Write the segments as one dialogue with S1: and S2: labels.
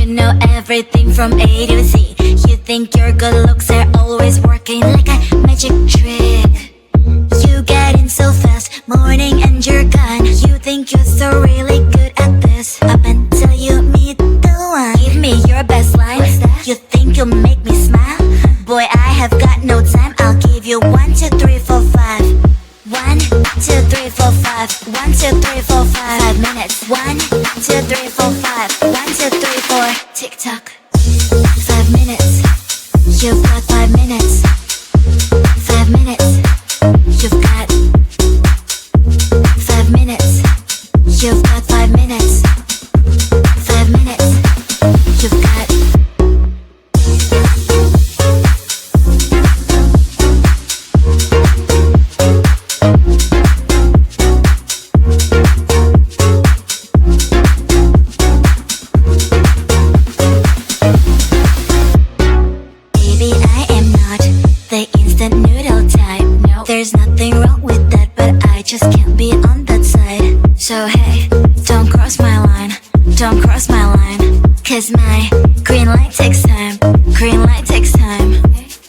S1: to know everything from A to Z. You think your good looks are always working like a magic trick. You get in so fast, morning and you're gone. You think you're so really good at this, up until you meet the one. Give me your best line. You think you'll make me smile? Boy, I have got no time. I'll give you 1, 2, 3, 4, 5. 1, 2, 3, 4, 5. 1, 2, 3, 4, 5. 5 minutes. 1, 2, 3, 4, 5. 1, 2, 3, 4. Tick tock. 5 minutes. You've got 5 minutes. 5 minutes. You've got 5 minutes. You've got 5 minutes. 5 minutes. You've got. Baby, I am not the instant noodle type. No, there's nothing wrong with that, but I just can't be on that side. So hey, don't cross my line, don't cross my line. Cause my green light takes time, green light takes time.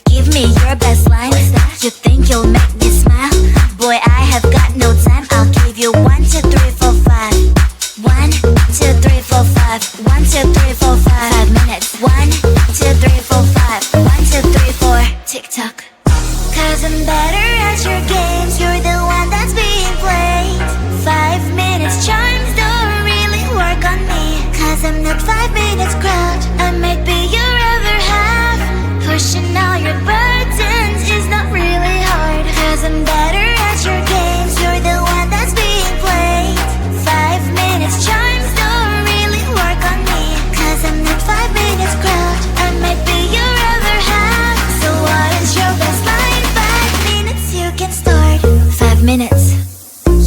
S1: Give me your best line. You think you'll make me smile? Boy, I have got no time. I'll give you 1, 2, 3, 4, 5. 1, 2, 3, 4, 5. 1, 2, 3, 4, 5. 5 minutes. 1, 2, 3, 4, 5. 1, 2, 3, 4. Tick tock. Cause I'm better at your games. You're the one that's being played. 5 minutes charms don't really work on me. Cause I'm not 5 minutes crowd. I might be your other half. Pushing all your burdens is not really hard. Cause I'm better at your games. You're the one that's being played. 5 minutes charms don't really work on me. Cause I'm not 5 minutes crowd. I might be your other half. So what is your best line? 5 minutes you can start. 5 minutes.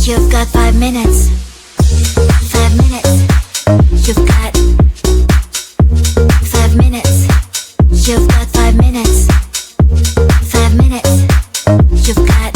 S1: You've got 5 minutes. 5 minutes. You've got 5 minutes. You've got 5 minutes. 5 minutes. You've got.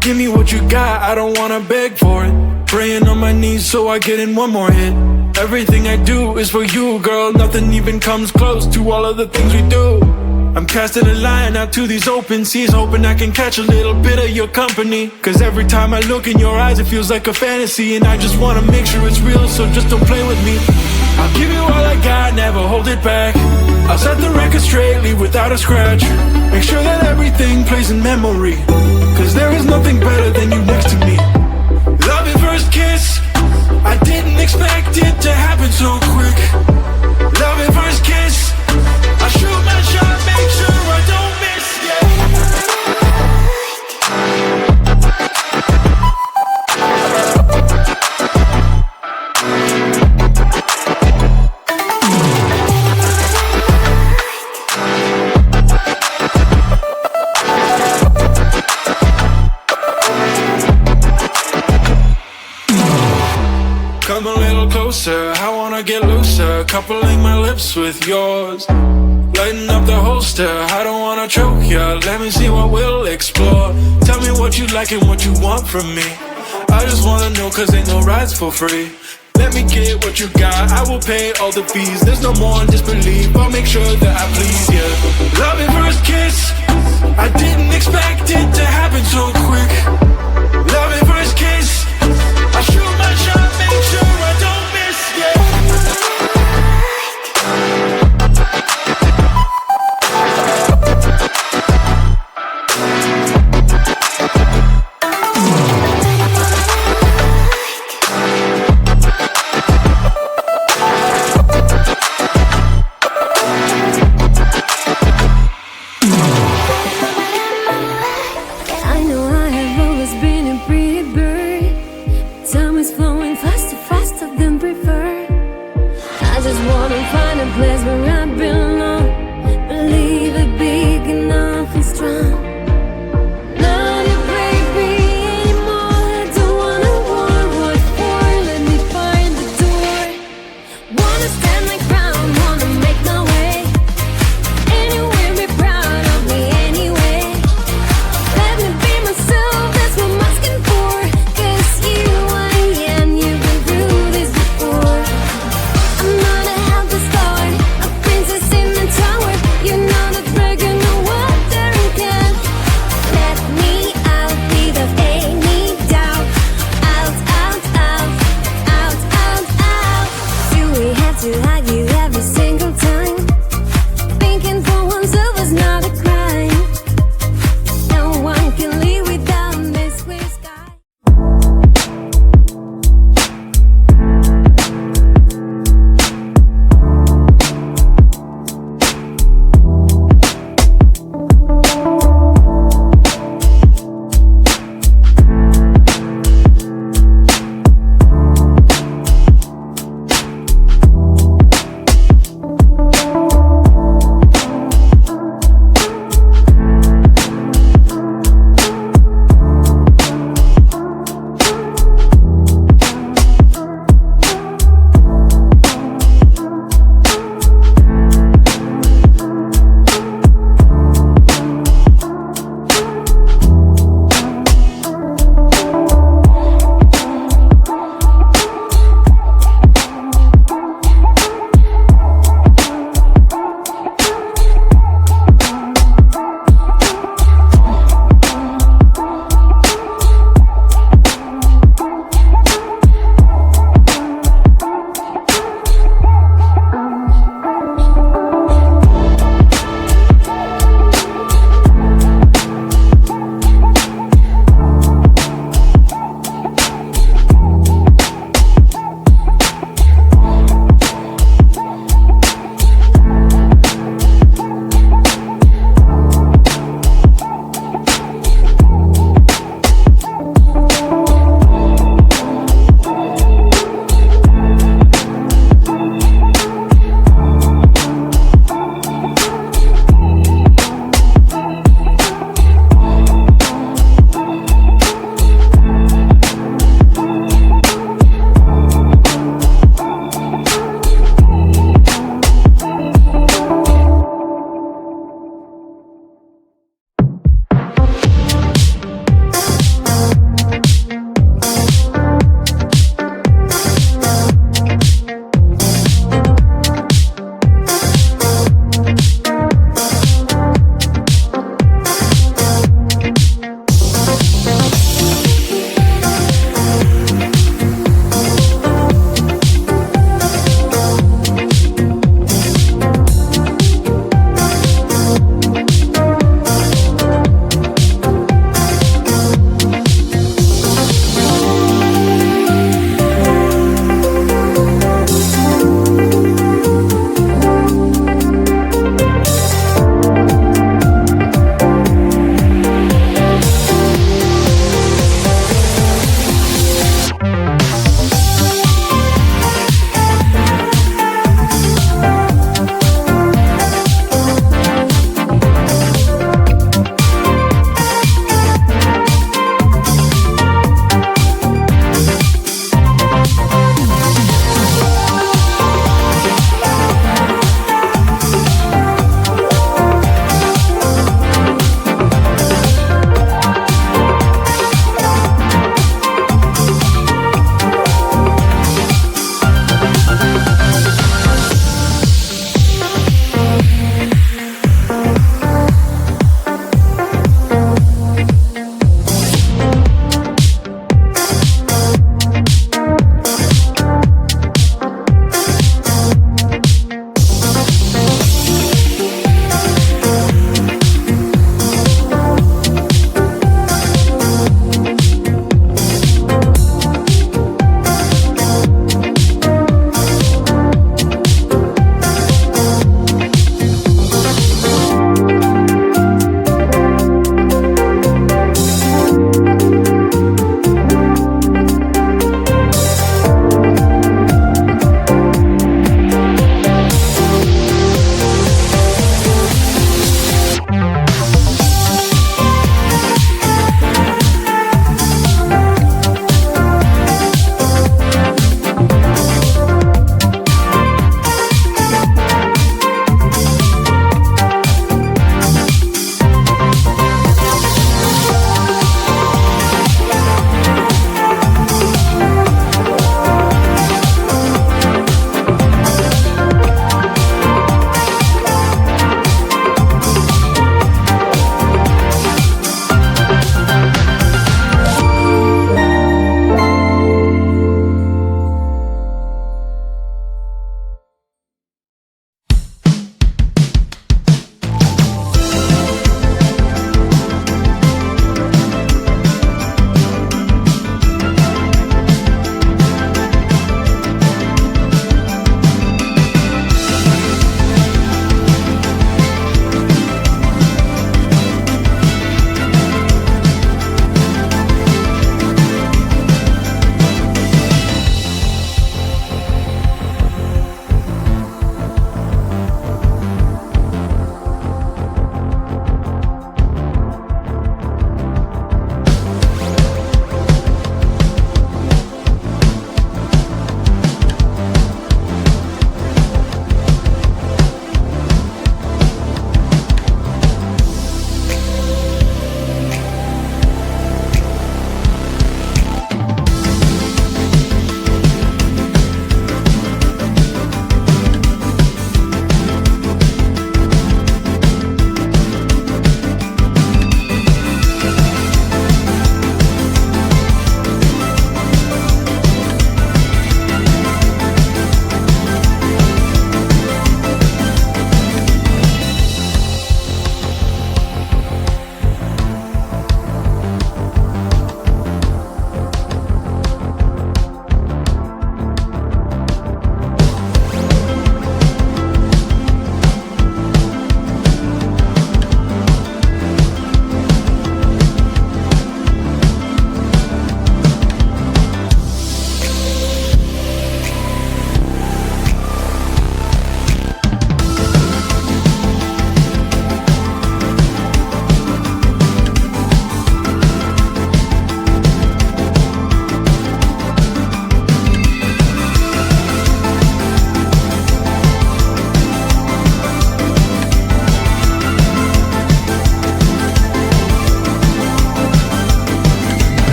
S2: Give me what you got, I don't wanna beg for it. Praying on my knees so I get in one more hit. Everything I do is for you, girl. Nothing even comes close to all of the things we do. I'm casting a line out to these open seas, hoping I can catch a little bit of your company. Cause every time I look in your eyes it feels like a fantasy. And I just wanna make sure it's real, so just don't play with me. I'll give you all I got, never hold it back. I'll set the record straight, leave without a scratch. Make sure that everything plays in memory. Cause there is nothing better than you next to me. Love at first kiss, I didn't expect it to happen so quick. Love at first kiss, I shoot my shot, make sure I don't miss, Come a little closer, I wanna get looser. Coupling my lips with yours, lighten up the holster, I don't wanna choke ya. Let me see what we'll explore. Tell me what you like and what you want from me. I just wanna know cause ain't no rides for free. Let me get what you got, I will pay all the fees. There's no more disbelief, I'll make sure that I please you. Love at first kiss, I didn't expect it to happen so quick. Love at first kiss, I shoot my shot, make sure I don't miss,
S3: I know I have always been a pretty bird. Time is flowing